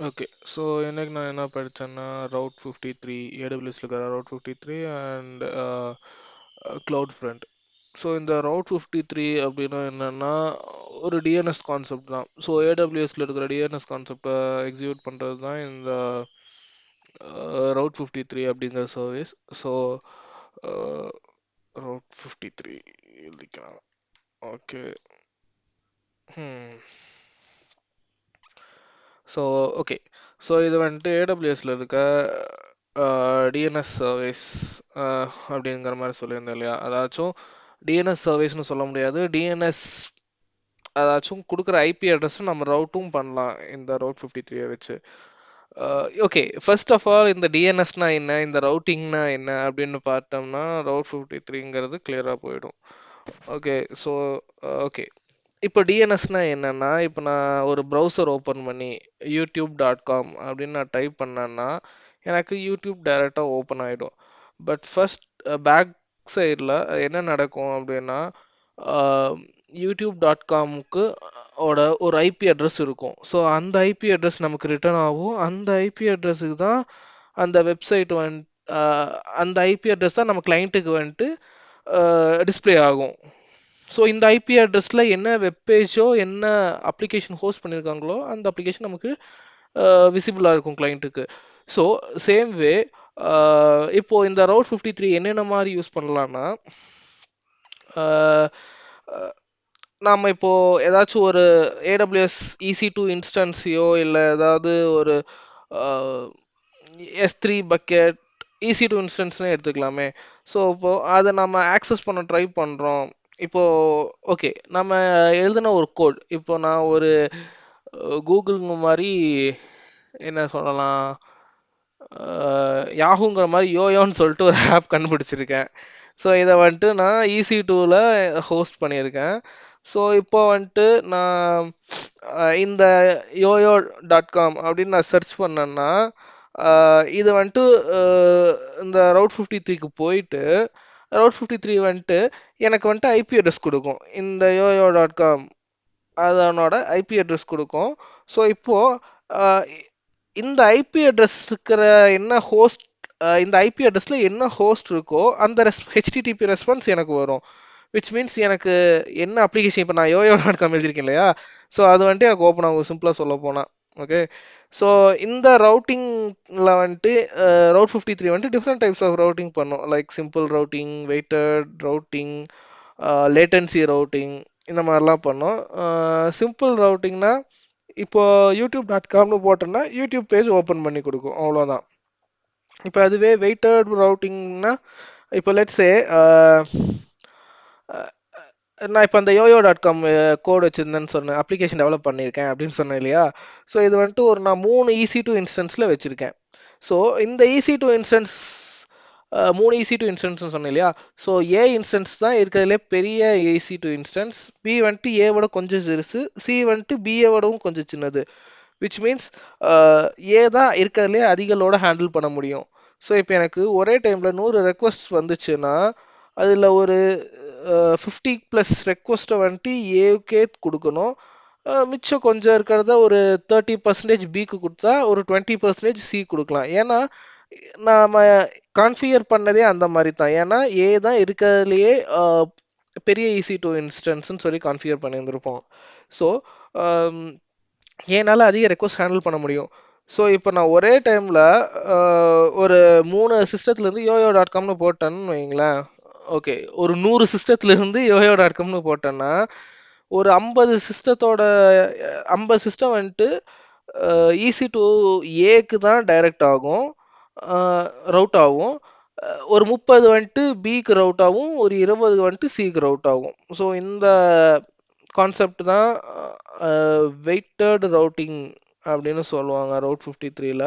Okay. So எனக்கு நான் என்ன படிச்சேன்னா, ரவுட் 53 ஏடபிள்யூஎஸ்ல இருக்கிற route 53 and cloud front. So இந்த ரவுட் 53 அப்படின்னா என்னன்னா ஒரு டிஎன்எஸ் கான்செப்ட் தான். ஸோ ஏடபிள்யூஎஸ்ல இருக்கிற டிஎன்எஸ் கான்செப்டை எக்ஸிக்யூட் பண்ணுறது தான் இந்த ரவுட் 53 அப்படிங்கிற சர்வீஸ். ஸோ ரவுட் 53 எழுதிக்கலாம். ஓகே. So okay. ஸோ இது வந்துட்டு ஏடபிள்யூஎஸ்ல இருக்க டிஎன்எஸ் சர்வீஸ் அப்படிங்கிற மாதிரி சொல்லியிருந்தேன் இல்லையா? அதாச்சும் டிஎன்எஸ் சர்வீஸ்னு சொல்ல முடியாது. டிஎன்எஸ் அதாச்சும் கொடுக்குற ஐபி அட்ரஸ் நம்ம ரவுட்டும் பண்ணலாம் இந்த ரவுட் 53 வச்சு. ஓகே, ஃபர்ஸ்ட் ஆஃப் ஆல் இந்த டிஎன்எஸ்னா என்ன, இந்த ரவுட்டிங்னா என்ன அப்படின்னு பார்த்தோம்னா ரவுட் 53ங்கிறது கிளியராக போயிடும். ஓகே. ஸோ ஓகே, இப்போ டிஎன்எஸ்னா என்னன்னா, இப்போ நான் ஒரு ப்ரௌசர் ஓப்பன் பண்ணி யூடியூப்.com அப்படின்னு நான் டைப் பண்ணேன்னா எனக்கு யூடியூப் டைரெக்டாக ஓப்பன் ஆகிடும். பட் ஃபர்ஸ்ட் பேக் சைடில் என்ன நடக்கும் அப்படின்னா, யூடியூப்.காமுக்கு ஓட ஒரு ஐபி அட்ரஸ் இருக்கும். ஸோ அந்த ஐபி அட்ரஸ் நமக்கு ரிட்டர்ன் ஆகும். அந்த ஐபி அட்ரஸுக்கு தான் அந்த வெப்சைட் வந்துட்டு அந்த ஐபி அட்ரஸ் தான் நம்ம கிளைண்ட்டுக்கு வந்துட்டு டிஸ்ப்ளே ஆகும். ஸோ இந்த ஐபி அட்ரஸில் என்ன வெப்பேஜோ என்ன அப்ளிகேஷன் ஹோஸ்ட் பண்ணியிருக்காங்களோ அந்த அப்ளிகேஷன் நமக்கு விசிபிளாக இருக்கும் கிளைண்ட்டுக்கு. ஸோ சேம் வே இப்போ இந்த ரவுட் 53 என்னென்ன மாதிரி யூஸ் பண்ணலான்னா, நாம் இப்போ ஏதாச்சும் ஒரு ஏடபிள்யூஎஸ் EC2 இன்ஸ்டன்ஸையோ இல்லை ஏதாவது ஒரு S3 பக்கெட் EC2 இன்ஸ்டன்ஸ்னே எடுத்துக்கலாமே. ஸோ இப்போ அதை நம்ம ஆக்சஸ் பண்ண ட்ரை பண்ணுறோம். இப்போ ஓகே, நம்ம எழுதின ஒரு கோட், இப்போ நான் ஒரு கூகுள்ங்க மாதிரி என்ன சொல்லலாம், யாஹூங்கிற மாதிரி யோயோன்னு சொல்லிட்டு ஒரு ஆப் கண்டுபிடிச்சிருக்கேன். ஸோ இதை வந்துட்டு நான் EC2வில் ஹோஸ்ட் பண்ணியிருக்கேன். ஸோ இப்போ வந்துட்டு நான் இந்த யோயோ.com அப்படின்னு நான் சர்ச் பண்ணேன்னா இது வந்துட்டு இந்த ரவுட் 53க்கு போயிட்டு ரவுட் 53 வந்துட்டு எனக்கு வந்துட்டு ஐபி அட்ரஸ் கொடுக்கும். இந்த யோயோ.com அதனோட ஐபி அட்ரஸ் கொடுக்கும். ஸோ இப்போது இந்த ஐபி அட்ரஸ் இருக்கிற என்ன ஹோஸ்ட், இந்த ஐபி அட்ரஸில் என்ன ஹோஸ்ட் இருக்கோ அந்த ஹெச்டிடிபி ரெஸ்பான்ஸ் எனக்கு வரும். விச் மீன்ஸ் எனக்கு என்ன அப்ளிகேஷன், இப்போ நான் யோயோ.com எழுதியிருக்கேன் இல்லையா? ஸோ அது வந்துட்டு எனக்கு ஓப்பன் ஆகும், சிம்பிளாக சொல்ல போனால். ஓகே. ஸோ இந்த ரவுட்டிங்கில் வந்துட்டு ரவுட் 53 வந்துட்டு டிஃப்ரெண்ட் டைப்ஸ் ஆஃப் ரவுட்டிங் பண்ணும். Like simple routing, weighted routing, latency routing, இந்த மாதிரிலாம் பண்ணோம். சிம்பிள் ரவுட்டிங்னா இப்போ யூடியூப்.காம்னு போட்டோன்னா யூடியூப் பேஜ் ஓப்பன் பண்ணி கொடுக்கும், அவ்வளோதான். இப்போ அதுவே வெயிட்டட் ரவுட்டிங்னா இப்போ லெட்ஸே நான் இப்போ அந்த யோயோ.com கோட் வச்சுருந்தேன்னு சொன்னேன், அப்ளிகேஷன் டெவலப் பண்ணியிருக்கேன் அப்படின்னு சொன்னேன் இல்லையா? ஸோ இது வந்துட்டு நான் 3 EC2 இன்ஸ்டன்ஸில் வச்சுருக்கேன். ஸோ இந்த EC2 இன்ஸ்டன்ஸ் 3 EC2 இன்ஸ்டன்ஸ்னு சொன்னேன் இல்லையா? ஸோ ஏ இன்ஸ்டன்ஸ் தான் இருக்கிறதுலே பெரிய EC2 இன்ஸ்டன்ஸ். பி வந்துட்டு ஏவோட கொஞ்சம் சிறுசு, சி வந்துட்டு பிஏவோடவும் கொஞ்சம் சின்னது. விச் மீன்ஸ் ஏ தான் இருக்கிறதுலே அதிக லோட ஹேண்டில் பண்ண முடியும். ஸோ இப்போ எனக்கு ஒரே டைமில் 100 ரெக்வஸ்ட் வந்துச்சுன்னா அதில் ஒரு 50+ ரெக்வஸ்ட்டை வந்துட்டு ஏக்கே கொடுக்கணும். மிச்சம் கொஞ்சம் இருக்கிறத ஒரு 30% பிக்கு கொடுத்தா ஒரு 20% சி கொடுக்கலாம். ஏன்னா நாம் கான்ஃபிகர் பண்ணதே அந்த மாதிரி தான். ஏன்னா ஏ தான் இருக்கிறதுலையே பெரிய EC2 இன்ஸ்டன்ஸ்னு சொல்லி கான்ஃபிகர் பண்ணியிருந்திருப்போம். ஸோ ஏனால் அதிக ரெக்வஸ்ட் ஹேண்டில் பண்ண முடியும். ஸோ இப்போ நான் ஒரே டைமில் ஒரு 3 சிஸ்டத்துலேருந்து யோயோ.காம்னு போட்டேன்னு வைங்களேன். ஓகே, ஒரு 100 சிஸ்டத்துலேருந்து யோயோ.காம்னு போட்டேன்னா ஒரு 50 சிஸ்டத்தோட 50 சிஸ்டம் வந்துட்டு EC2 ஏக்கு தான் டைரக்ட் ஆகும், ரவுட் ஆகும். ஒரு 30 வந்துட்டு பிக்கு ரவுட் ஆகும், ஒரு 20 வந்துட்டு சிக்கு ரவுட் ஆகும். ஸோ இந்த கான்செப்ட் தான் வெயிட்டட் ரவுட்டிங் அப்படின்னு சொல்லுவாங்க ரவுட் 53ல.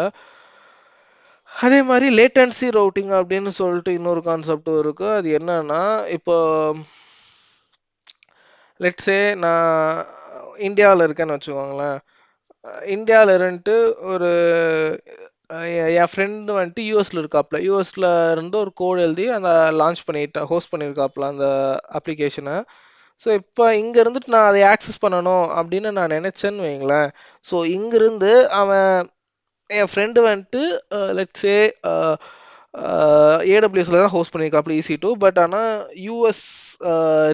அதே மாதிரி லேட்டன்சி ரவுட்டிங் அப்படின்னு சொல்லிட்டு இன்னொரு கான்செப்டும் இருக்கு. அது என்னன்னா, இப்போ லெட்ஸே நான் இந்தியாவில் இருக்கேன்னு வச்சுக்கோங்களேன். இந்தியாவில் இருந்துட்டு ஒரு என் ஃப்ரெண்டு வந்துட்டு யூஎஸில் இருக்காப்புல. யூஎஸில் இருந்து ஒரு கோட் எழுதி அந்த லான்ச் பண்ணிட்டேன், ஹோஸ்ட் பண்ணியிருக்காப்புல அந்த அப்ளிகேஷனை. ஸோ இப்போ இங்கே இருந்துட்டு நான் அதை ஆக்சஸ் பண்ணணும் அப்படின்னு நான் நினச்சேன்னு வைங்களேன். ஸோ இங்கிருந்து அவன் என் ஃப்ரெண்டு வந்துட்டு லெட்ஸ் சே ஏடபிள்யூஎஸ்ல தான் ஹோஸ்ட் பண்ணியிருக்காப்புல EC2, பட் ஆனால் யூஎஸ்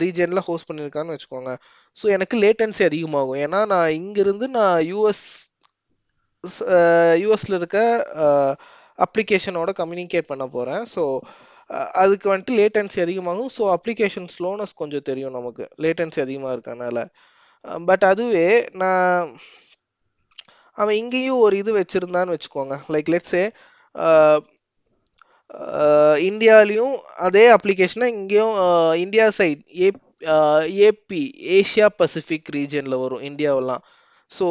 ரீஜனில் ஹோஸ்ட் பண்ணியிருக்கான்னு வச்சுக்கோங்க. ஸோ எனக்கு லேட்டன்சி அதிகமாகும், ஏன்னா நான் இங்கிருந்து நான் யூஎஸ்ல இருக்க அப்ளிகேஷனோட கம்யூனிகேட் பண்ண போகிறேன். ஸோ அதுக்கு வந்துட்டு லேட்டன்சி அதிகமாகும். ஸோ அப்ளிகேஷன் ஸ்லோனஸ் கொஞ்சம் தெரியும் நமக்கு, லேட்டன்சி அதிகமாக இருக்கனால. பட் அதுவே நான் அவன் இங்கேயும் ஒரு இது வச்சிருந்தான்னு வச்சுக்கோங்க, லைக் லெட்ஸே இந்தியாலையும் அதே அப்ளிகேஷனை இங்கேயும் India side AP Asia Pacific ரீஜனில் வரும் இந்தியாவெல்லாம். ஸோ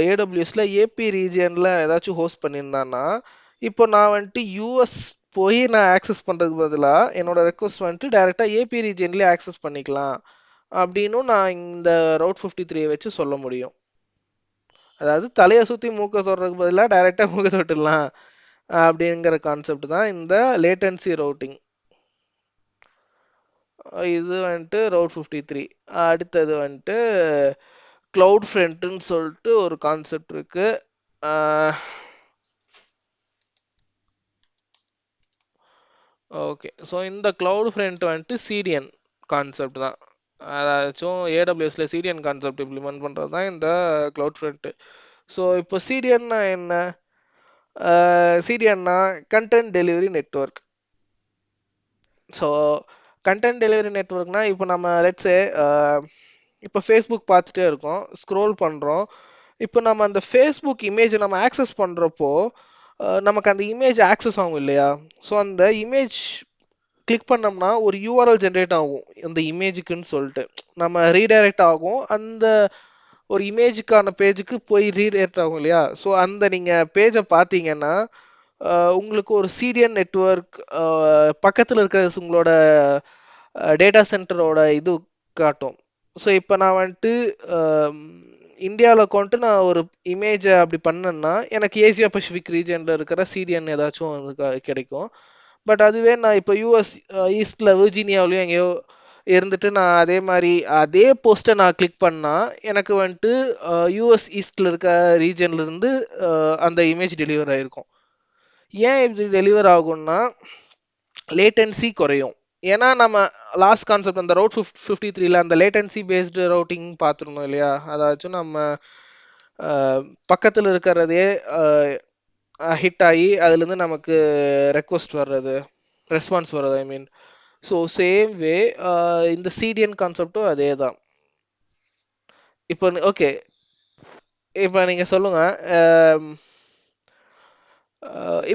ஏடபிள்யூஎஸ்ல ஏபி ரீஜனில் ஏதாச்சும் ஹோஸ்ட் பண்ணியிருந்தான்னா, இப்போ நான் வந்துட்டு யூஎஸ் போய் நான் ஆக்சஸ் பண்ணுறதுக்கு பதிலாக என்னோட ரெக்வஸ்ட் வந்துட்டு டைரெக்டாக ஏபி ரீஜன்லேயே ஆக்சஸ் பண்ணிக்கலாம் அப்படின்னும் நான் இந்த ரவுட் 53 வச்சு சொல்ல முடியும். அதாவது தலையை சுற்றி மூக்க தொடுறதுக்கு பதிலாக டைரெக்டாக மூக்க தொட்டுடலாம் அப்படிங்கிற கான்செப்ட் தான் இந்த லேட்டன்சி ரவுட்டிங். இது வந்துட்டு ரவுட் 53. அடுத்தது வந்துட்டு க்ளவுட் ஃப்ரண்ட்னு சொல்லிட்டு ஒரு கான்செப்ட் இருக்கு. ஓகே, ஸோ இந்த க்ளவுட் ஃப்ரண்ட் வந்துட்டு சிடிஎன் கான்செப்ட் தான். அதாச்சும் ஏடபிள்யூஎஸ்ல சிடிஎன் கான்செப்ட் இம்ப்ளிமெண்ட் பண்ணுறது தான் இந்த க்ளவுட் ஃப்ரண்ட். ஸோ இப்போ சிடிஎன்னா என்ன? சிடிஎன்னா content delivery network. So content delivery நெட்வொர்க்னா இப்போ நம்ம லெட்ஸே இப்போ ஃபேஸ்புக் பார்த்துட்டே இருக்கோம், ஸ்க்ரோல் பண்ணுறோம். இப்போ நம்ம அந்த ஃபேஸ்புக் இமேஜை நம்ம ஆக்சஸ் பண்ணுறப்போ நமக்கு அந்த இமேஜ் ஆக்சஸ் ஆகும் இல்லையா? ஸோ அந்த இமேஜ் கிளிக் பண்ணோம்னா ஒரு யூஆர்எல் ஜென்ரேட் ஆகும் இந்த இமேஜுக்குன்னு சொல்லிட்டு, நம்ம ரீடைரக்ட் ஆகும் அந்த ஒரு இமேஜுக்கான பேஜுக்கு போய் ரீடைரக்ட் ஆகும் இல்லையா? ஸோ அந்த நீங்கள் பேஜை பார்த்தீங்கன்னா உங்களுக்கு ஒரு சிடிஎன் நெட்வொர்க் பக்கத்தில் இருக்கிற உங்களோட டேட்டா சென்டரோட இது காட்டும். ஸோ இப்போ நான் வந்துட்டு இந்தியாவில் கொண்டு நான் ஒரு இமேஜை அப்படி பண்ணேன்னா எனக்கு ஏசியா பசிபிக் ரீஜனில் இருக்கிற சிடிஎன் ஏதாச்சும் கிடைக்கும். பட் அதுவே நான் இப்போ யூஎஸ் ஈஸ்டில் விர்ஜீனியாவிலையும் எங்கேயோ இருந்துட்டு நான் அதே மாதிரி அதே போஸ்ட்டை நான் கிளிக் பண்ணால் எனக்கு வந்துட்டு யூஎஸ் ஈஸ்டில் இருக்க ரீஜன்லேருந்து அந்த இமேஜ் டெலிவர் ஆகிருக்கும். ஏன் இப்படி டெலிவர் ஆகும்னா லேட்டன்சி குறையும். ஏன்னா நம்ம லாஸ்ட் கான்செப்ட் அந்த ரவுட் 53ல அந்த லேட்டன்சி பேஸ்டு ரவுட்டிங் பார்த்துருந்தோம் இல்லையா? அதாச்சும் நம்ம பக்கத்தில் இருக்கிறதே ஹிட் ஆகி அதுலேருந்து நமக்கு ரெக்வஸ்ட் வர்றது, ரெஸ்பான்ஸ் வர்றது, ஐ மீன். ஸோ சேம் வே இந்த சிடிஎன் கான்செப்டும் அதே தான். இப்போ ஓகே, இப்போ நீங்கள் சொல்லுங்கள்,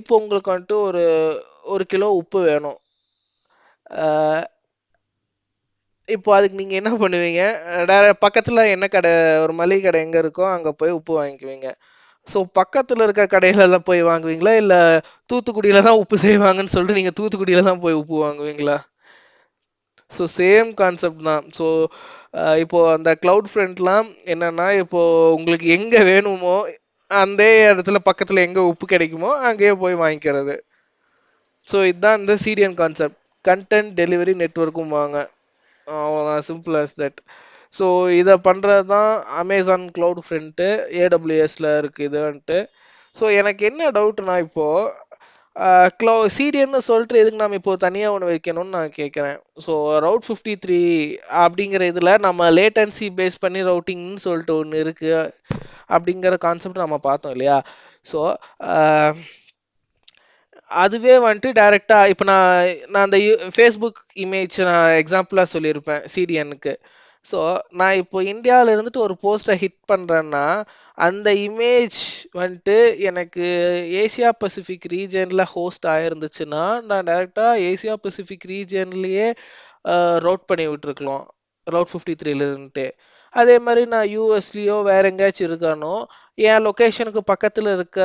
இப்போ உங்களுக்கு வந்துட்டு ஒரு 1 கிலோ உப்பு வேணும். இப்போ அதுக்கு நீங்கள் என்ன பண்ணுவீங்க? பக்கத்தில் என்ன கடை, ஒரு மளிகை கடை எங்கே இருக்கோ அங்கே போய் உப்பு வாங்கிக்குவீங்க. ஸோ பக்கத்தில் இருக்க கடையில தான் போய் வாங்குவீங்களா, இல்லை தூத்துக்குடியில் தான் உப்பு செய்வாங்கன்னு சொல்லிட்டு நீங்கள் தூத்துக்குடியில் தான் போய் உப்பு வாங்குவீங்களா? ஸோ சேம் கான்செப்ட் தான். ஸோ இப்போ அந்த க்ளவுட் ஃப்ரண்ட்லாம் என்னன்னா, இப்போ உங்களுக்கு எங்கே வேணுமோ அந்த இடத்துல பக்கத்தில் எங்கே உப்பு கிடைக்குமோ அங்கேயே போய் வாங்கிக்கிறது. ஸோ இதுதான் இந்த சிடிஎன் கான்செப்ட், கண்டென்ட் டெலிவரி நெட்வொர்க்கும் வாங்க. அவ்வளோதான், சிம்பிள் ஆஸ் தட். ஸோ இதை பண்ணுறது தான் அமேசான் க்ளவுட் ஃப்ரண்ட்டு, ஏடபிள்யூஎஸ்ல இருக்குது இதுன்ட்டு. ஸோ எனக்கு என்ன டவுட்னா, இப்போது சிடிஎன்னு சொல்லிட்டு எதுக்கு நம்ம இப்போ தனியாக ஒன்று வைக்கணும்னு நான் கேட்குறேன். ஸோ ரவுட் 53 அப்படிங்கிற இதில் நம்ம லேட்டன்சி பேஸ் பண்ணி ரவுட்டிங்னு சொல்லிட்டு ஒன்று இருக்குது அப்படிங்கிற கான்செப்ட் நம்ம பார்த்தோம் இல்லையா? ஸோ அதுவே வந்துட்டு டைரெக்டாக இப்போ நான் அந்த ஃபேஸ்புக் இமேஜ் நான் எக்ஸாம்பிளாக சொல்லியிருப்பேன் சிடிஎனுக்கு. ஸோ நான் இப்போ இந்தியாவில் இருந்துட்டு ஒரு போஸ்ட்டை ஹிட் பண்ணுறேன்னா அந்த இமேஜ் வந்துட்டு எனக்கு ஏசியா பசிபிக் ரீஜனில் ஹோஸ்ட் ஆயிருந்துச்சுன்னா நான் டைரெக்டாக ஏசியா பசிபிக் ரீஜன்லேயே ரவுட் பண்ணி விட்டுருக்கலாம் ரவுட் 53ல இருந்துட்டு. அதே மாதிரி நான் யூஎஸ்லேயோ வேற எங்கேயாச்சும் இருக்கானோ என் லொக்கேஷனுக்கு பக்கத்தில் இருக்க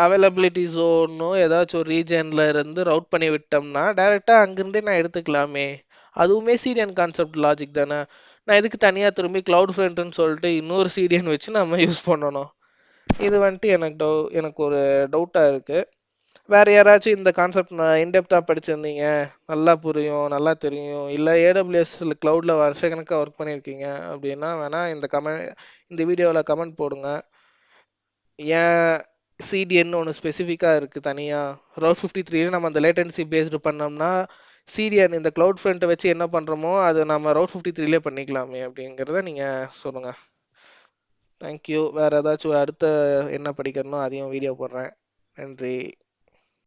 அவைலபிலிட்டி ஜோனோ ஏதாச்சும் ஒரு ரீஜனில் இருந்து ரவுட் பண்ணி விட்டோம்னா டைரெக்டாக அங்கேருந்தே நான் எடுத்துக்கலாமே. அதுவுமே சிடிஎன் கான்செப்ட் லாஜிக் தானே. நான் எதுக்கு தனியாக திரும்பி க்ளவுட் ஃப்ரண்ட்னு சொல்லிட்டு இன்னொரு சிடிஎன் வச்சு நம்ம யூஸ் பண்ணணும்? இது வந்துட்டு எனக்கு ஒரு டவுட்டாக இருக்குது. வேறு யாராச்சும் இந்த கான்செப்ட் நான் இன்டெப்த்தாக படிச்சிருந்தீங்க, நல்லா புரியும், நல்லா தெரியும், இல்லை ஏடபிள்யூஎஸ் க்ளவுடில் வருஷக்கணக்காக ஒர்க் பண்ணியிருக்கீங்க அப்படின்னா வேணால் இந்த வீடியோவில் கமெண்ட் போடுங்க. ஏன் சிடிஎன் ஒன்று ஸ்பெசிஃபிக்காக இருக்குது தனியாக ரவுட் 53 நம்ம அந்த லேட்டன்சி பேஸ்டு பண்ணோம்னா சிடிஎன் இந்த க்ளவுட் ஃப்ரண்ட்டை வச்சு என்ன பண்ணுறோமோ அது நம்ம ரவுட் 53லே பண்ணிக்கலாமே அப்படிங்கிறத நீங்கள் சொல்லுங்கள். தேங்க்யூ. வேறு ஏதாச்சும் அடுத்த என்ன படிக்கணுமோ அதையும் வீடியோ போடுறேன். நன்றி.